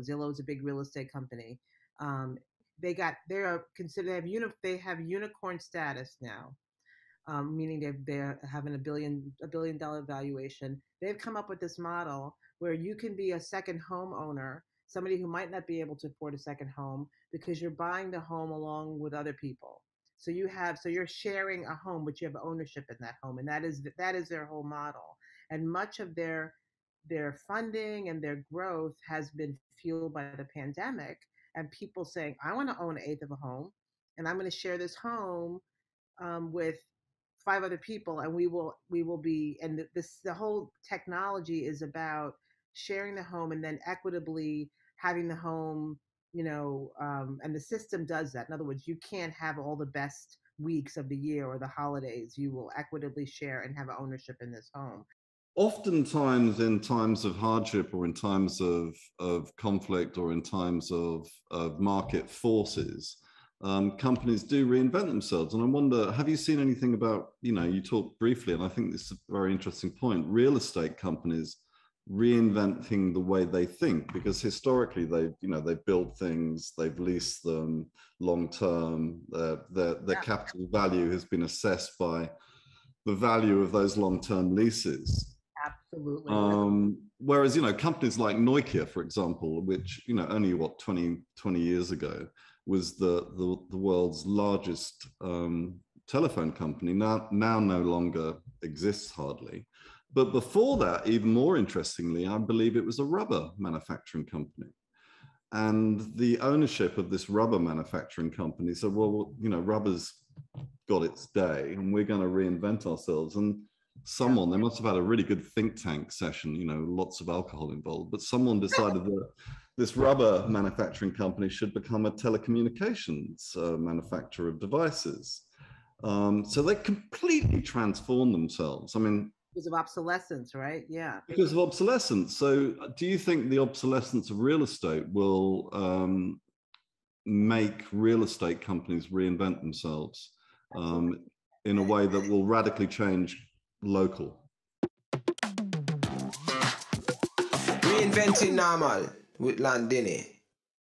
Zillow is a big real estate company. They're considered, they have unicorn status now. Meaning they're having a billion dollar valuation. They've come up with this model where you can be a second home owner, somebody who might not be able to afford a second home, because you're buying the home along with other people. So you're sharing a home, but you have ownership in that home, and that is their whole model. And much of their funding and their growth has been fueled by the pandemic, and people saying, I want to own an eighth of a home, and I'm going to share this home with 5 other people, and we will be, and the whole technology is about sharing the home and then equitably having the home, and the system does that. In other words, you can't have all the best weeks of the year or the holidays. You will equitably share and have ownership in this home. Oftentimes in times of hardship, or in times of conflict, or in times of market forces, companies do reinvent themselves. And I wonder, have you seen anything about, you talked briefly, and I think this is a very interesting point, real estate companies reinventing the way they think, because historically they've built things, they've leased them long term, their capital value has been assessed by the value of those long-term leases. Absolutely. Whereas, companies like Nokia, for example, which, only 20 years ago was the world's largest telephone company, now no longer exists hardly. But before that, even more interestingly, I believe it was a rubber manufacturing company. And the ownership of this rubber manufacturing company said, well, rubber's got its day and we're going to reinvent ourselves. And they must have had a really good think tank session, lots of alcohol involved, but someone decided that this rubber manufacturing company should become a telecommunications manufacturer of devices. So they completely transformed themselves. I mean, because of obsolescence, right? Yeah. Because of obsolescence. So do you think the obsolescence of real estate will make real estate companies reinvent themselves in a way that will radically change local? Reinventing Normal with Landini.